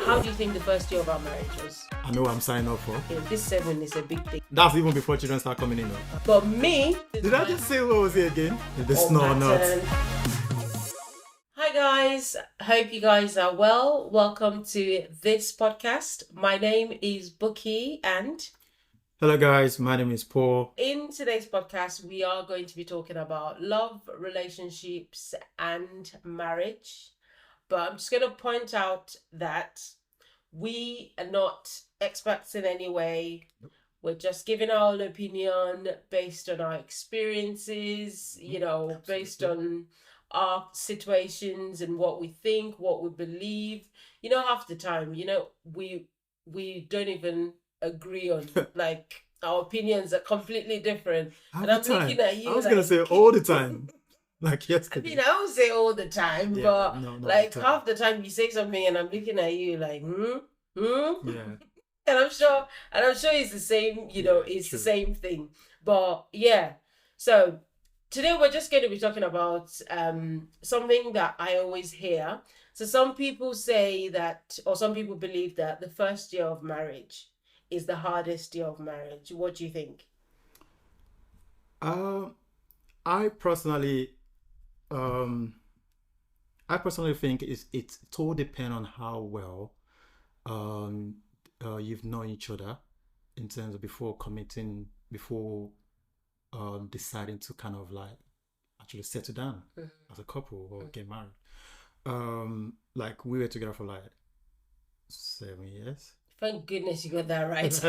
How do you think the first year of our marriage was? I know what I'm signing up for. Yeah, this 7 is a big thing. That's even before children start coming in. But me... Did I just say what was it again? The Oh, snow or not? pattern. Hi guys, hope you guys are well. Welcome to this podcast. My name is Bookie, and Hello guys, my name is Paul. in today's podcast we are going to be talking about love, relationships and marriage. But I'm just going to point out that we are not experts in any way. We're just giving our own opinion based on our experiences, based on our situations and what we think, what we believe. Half the time, we don't even agree on, like, our opinions are completely different. Half And the I'm time. looking at you I was like, gonna say all the time. Like I yesterday. mean, I don't say all the time, Yeah, but no, not like all the time. half the time you say something and I'm looking at you like, Yeah. And I'm sure it's the same, Yeah, it's the true. same thing. But yeah. So today we're just going to be talking about something that I always hear. So some people say that, or some people believe that the first year of marriage is the hardest year of marriage. What do you think? I personally think it's all depend on how well um you've known each other in terms of before deciding to kind of like actually settle down as a couple or get married. Like we were together for like 7 years Thank goodness you got that right.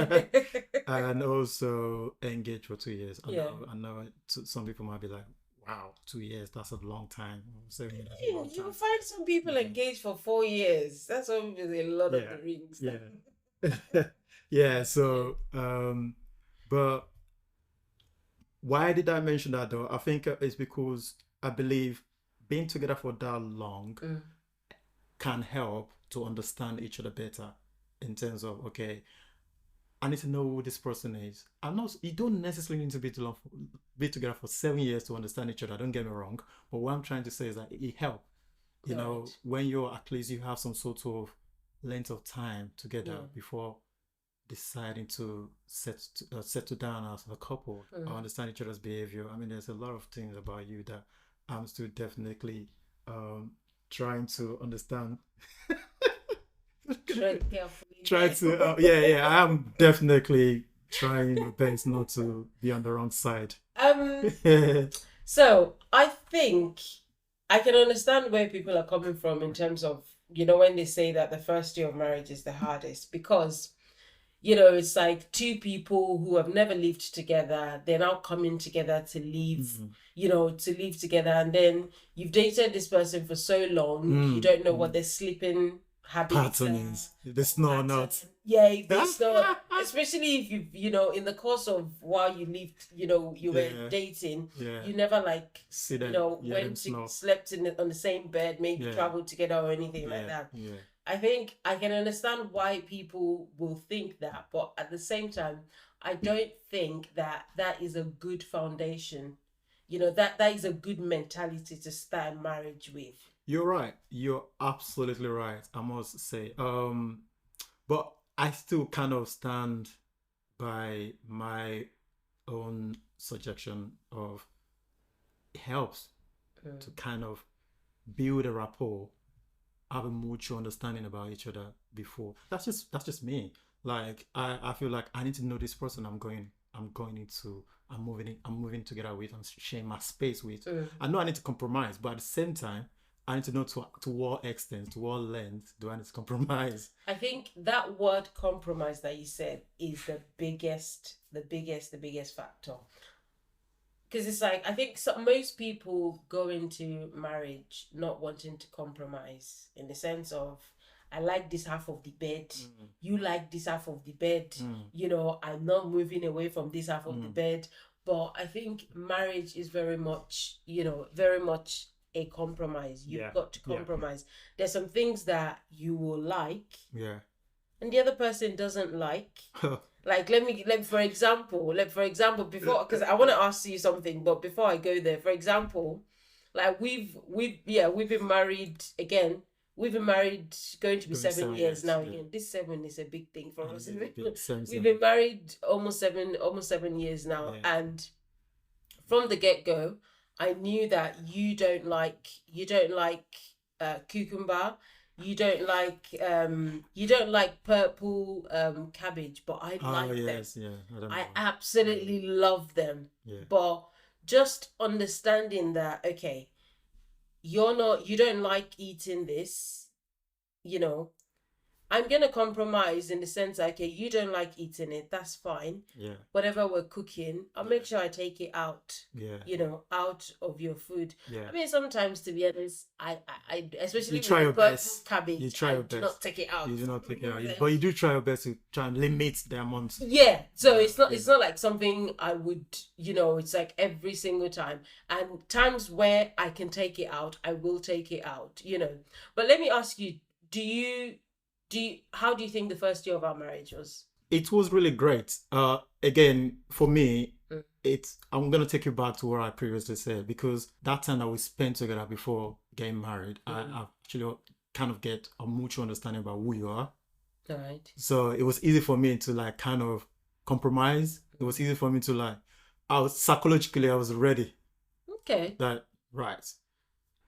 and also engaged for 2 years. Yeah. I know some people might be like, wow, 2 years, that's a long time. 7 years is a long You time. find some people engaged for 4 years. That's obviously a lot of Yeah, the rings. yeah. Yeah, so but why did I mention that though? I think it's because I believe being together for that long can help to understand each other better in terms of, okay, I need to know who this person is. You don't necessarily need to be together for 7 years to understand each other. Don't get me wrong. But what I'm trying to say is that it helps. Correct. When you're at least you have some sort of length of time together Yeah. before deciding to settle down as a couple or understand each other's behavior. I mean, there's a lot of things about you that I'm still definitely trying to understand. Tread carefully. I am definitely trying my best not to be on the wrong side. So I think I can understand where people are coming from in terms of, when they say that the first year of marriage is the hardest, because it's like two people who have never lived together. They're now coming together to live, to live together. And then you've dated this person for so long, you don't know what their sleeping habits Pattern are. is the snow or not. Yeah, if it's not, especially if in the course of while you lived, you were Yeah. dating, Yeah. you never like, See them, went to slept on the same bed, maybe Yeah. traveled together or anything like that. Yeah. I think I can understand why people will think that, but at the same time, I don't think that is a good foundation. That is a good mentality to start marriage with. You're right. You're absolutely right. I must say. But I still kind of stand by my own suggestion of it helps to kind of build a rapport, have a mutual understanding about each other before. That's just me. Like I feel like I need to know this person I'm moving together with and sharing my space with. I know I need to compromise, but at the same time I need to know to what extent, to what length do I need to compromise. I think that word compromise that you said is the biggest factor. Because it's like, I think most people go into marriage not wanting to compromise, in the sense of, I like this half of the bed, you like this half of the bed, I'm not moving away from this half of the bed. But I think marriage is very much a compromise. You've got to compromise. There's some things that you will like, and the other person doesn't like. Like, for example, before, because I want to ask you something, but before I go there, for example, like we've been married again. we've been married going to be Going to 7 7 years years, now. yeah. Again, this 7 is a big thing for us. Same, We've same. been married almost 7 years now, Yeah. and from the get go, I knew that you don't like cucumber, you don't like purple cabbage, but I Oh like them. yes, yeah. I don't I know. absolutely love them. Yeah. But just understanding that, okay, you don't like eating this, you know, I'm gonna compromise in the sense that, okay, you don't like eating it, that's fine. Yeah. Whatever we're cooking, I'll make sure I take it out, Yeah. out of your food. Yeah. I mean, sometimes, to be honest, I especially You with try the your purple best. cabbage, You try I your do best. not take it out. You do not take it out. But you do try your best to try and limit the amount. Yeah, so Yeah, it's not like something I would, it's like every single time. And times where I can take it out, I will take it out. But let me ask you, how do you think the first year of our marriage was? It was really great. Again, for me, Mm. I'm gonna take you back to what I previously said, because that time that we spent together before getting married, I actually kind of get a mutual understanding about who you are. All right. So it was easy for me to like kind of compromise. It was easy for me to like, I was ready. Okay. That right.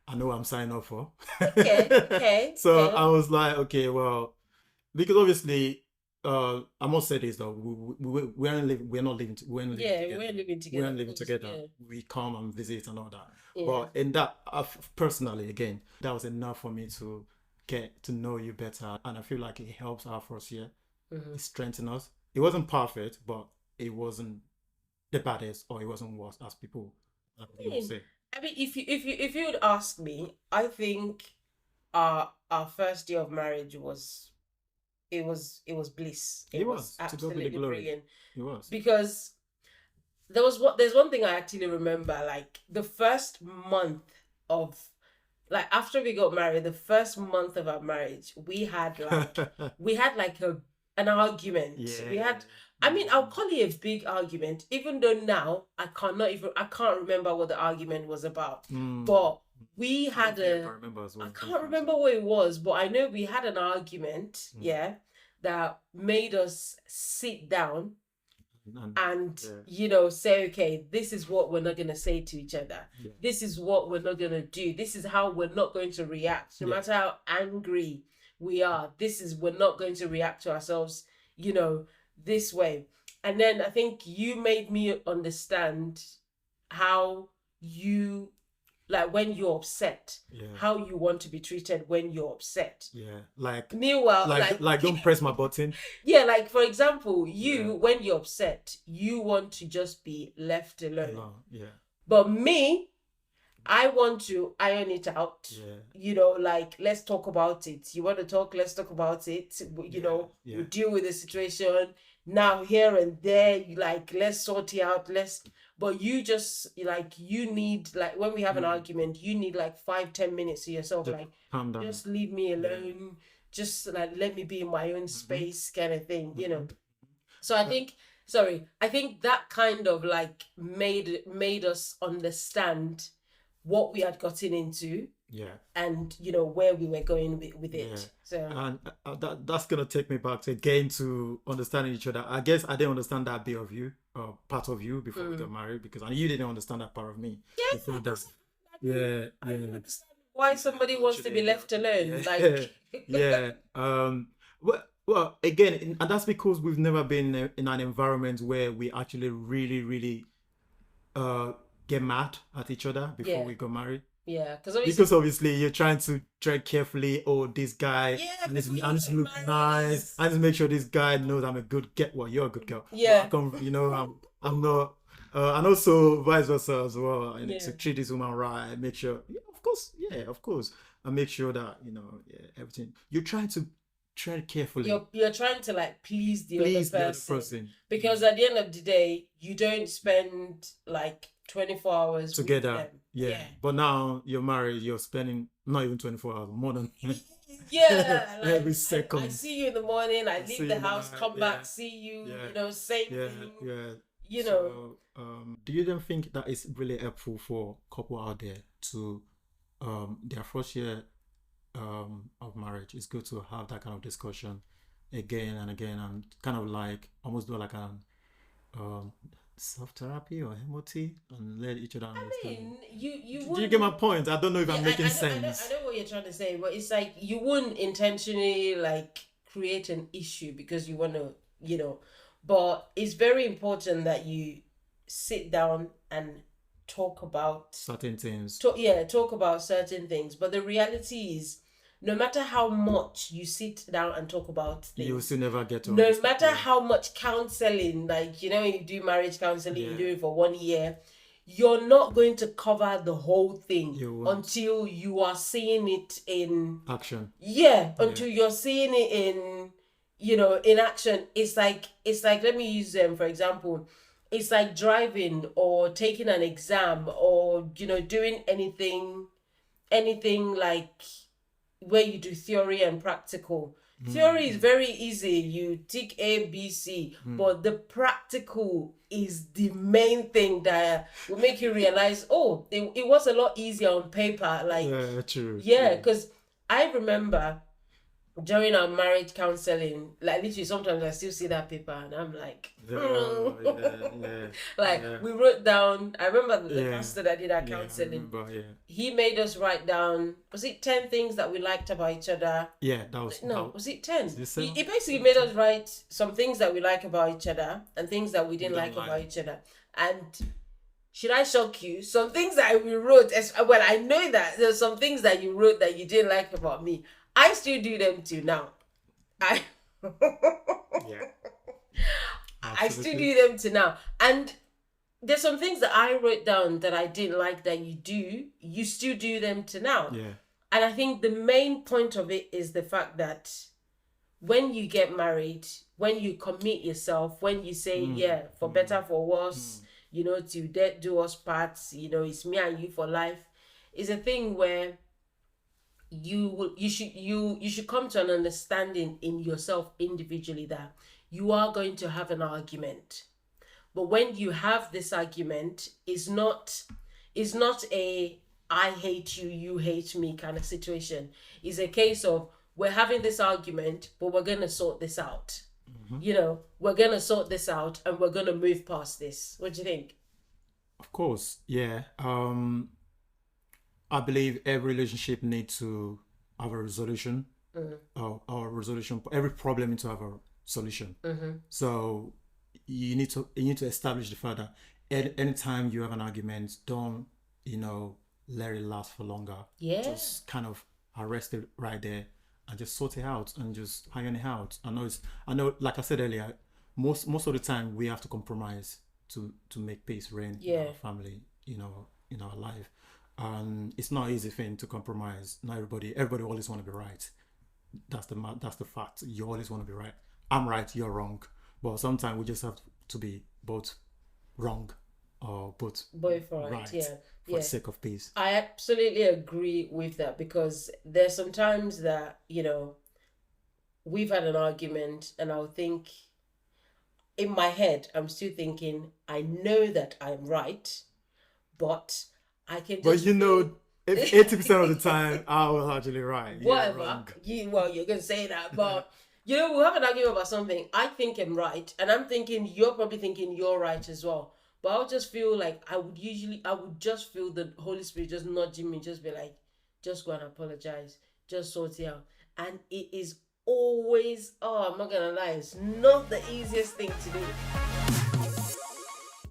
I know what I'm signing up for. Okay. So Okay. I was like, okay, well, because obviously, I must say this though, we aren't living, we're not living, we weren't living Yeah, together. we're living We together. aren't living of course, together. yeah. We come and visit and all that. Yeah. But in that, personally, again, that was enough for me to get to know you better, and I feel like it helps our first year. Mhm. It strengthened us. It wasn't perfect, but it wasn't the baddest, or it wasn't worse, as people would say. I mean, if you would ask me, I think our first year of marriage was bliss. It was, to God be the absolutely glory. brilliant, It was. because there's one thing I actually remember, like the first month of, like, after we got married, the first month of our marriage, we had like an argument. We had, I mean, I'll call it a big argument, even though now I can't remember what the argument was about. But we had I can't remember what it was, but I know we had an argument, yeah, that made us sit down and say, okay, this is what we're not going to say to each other. This is what we're not going to do. This is how we're not going to react, no matter how angry we are. We're not going to react to ourselves, this way. And then I think you made me understand how you, like, when you're upset, how you want to be treated when you're upset. Meanwhile, like don't press my button. Yeah, like, for example, when you're upset, you want to just be left alone. But me, I want to iron it out. Like, let's talk about it. You want to talk? Let's talk about it. We deal with the situation now, here and there. Let's sort it out. But you just, like, you need, like, when we have an argument, you need like 5-10 minutes to yourself. Just, like, calm down. Just leave me alone. Just, like, let me be in my own space, kind of thing. So I think that kind of, like, made us understand what we had gotten into, and where we were going with it. So, and that's gonna take me back to again to understanding each other. I guess I didn't understand that bit of you, part of you, before we got married, because you didn't understand that part of me. I understand why somebody wants to be left alone. Well, again, and that's because we've never been in an environment where we actually really, really get mad at each other before we got married. Yeah, because obviously you're trying to tread carefully. Oh, this guy, I need to look nice. I need to make sure this guy knows I'm a good girl. Well, you're a good girl. Yeah. I'm not. And also vice versa as well. I need to treat this woman right. Make sure, of course. And make sure that everything. You're trying to tread carefully. You're trying to, like, please the other person. Because at the end of the day, you don't spend like 24 hours together. With them. But now you're married, you're spending not even 24 hours, more than every second. I see you in the morning, I leave the house, come back, see you, same thing. So, do you then think that it's really helpful for couple out there to their first year of marriage. It's good to have that kind of discussion again and again, and kind of like almost do like an um self therapy or MOT, and let each other I understand. mean, you Do you get wouldn't. my point? I don't know if Yeah, I'm I making know, I know, I sense. know what you're trying to say, but it's like you wouldn't intentionally like create an issue because you want to, you know. But it's very important that you sit down and talk about, Certain things talk about certain things. But the reality is, no matter how much you sit down and talk about you will things, still never get to no understand. matter Yeah, how much counseling, like, you do marriage counseling, you do yeah, it for 1 year, you're not going to cover the whole thing you won't. until you are seeing it in, Action. yeah, Yeah. until you're seeing it in, in action. It's like, let me use them for example. It's like driving or taking an exam or doing anything like where you do theory and practical. Theory is Mm, very easy. You tick A, B, C, mm. but the practical is the main thing that will make you realize, oh, it was a lot easier on paper. Like, Yeah, true, yeah, true. because I remember during our marriage counseling, like literally sometimes I still see that paper and I'm like, Yeah, yeah, like yeah, we wrote down. I remember the yeah, pastor that did our yeah. I counseling. remember. Yeah, He made us write down, was it 10 things that we liked about each other? yeah. That was No, that. was it 10? Is it He seven? basically made us write some things that we like about each other and things that we We didn't don't like about like. each other. And should I shock you? Some things that we wrote, well, I know that there's some things that you wrote that you didn't like about me. I still do them till now. I Yeah, I still absolutely. do them to now. And there's some things that I wrote down that I didn't like that you do. You still do them to now. Yeah. And I think the main point of it is the fact that when you get married, when you commit yourself, when you say, Mm, yeah, for mm, better, for worse, mm. till death do us parts, it's me and you for life, is a thing where you should come to an understanding in yourself individually that you are going to have an argument. But when you have this argument, it's not a I hate you, you hate me kind of situation. It's a case of we're having this argument, but we're gonna sort this out. Mhm. We're gonna sort this out and we're gonna move past this. What do you think? Of course. Yeah. I believe every relationship needs to have a resolution, Mm-hmm. or resolution. Every problem needs to have a solution. Mm-hmm. So you need to establish the fact that anytime you have an argument, don't let it last for longer. Yeah. Just kind of arrest it right there and just sort it out and just iron it out. I know, like I said earlier, most of the time we have to compromise to make peace reign in Yeah. our family, in our life. And it's not an easy thing to compromise. Not everybody always want to be right. That's the fact. You always want to be right. I'm right, you're wrong. But sometimes we just have to be both wrong or both Both right. right Yeah. for the Yeah. sake of peace. I absolutely agree with that because there's sometimes that, we've had an argument and I'll think in my head, I'm still thinking, I know that I'm right, but I can But just feel if 80% of the time I was actually right, you're whatever. wrong. You're gonna say that, but we'll have an argument about something. I think I'm right, and I'm thinking you're probably thinking you're right as well. But I'll just feel like I would just feel the Holy Spirit just nudging me, just be like, just go and apologize, just sort it out. And it is always, oh, I'm not gonna lie, it's not the easiest thing to do.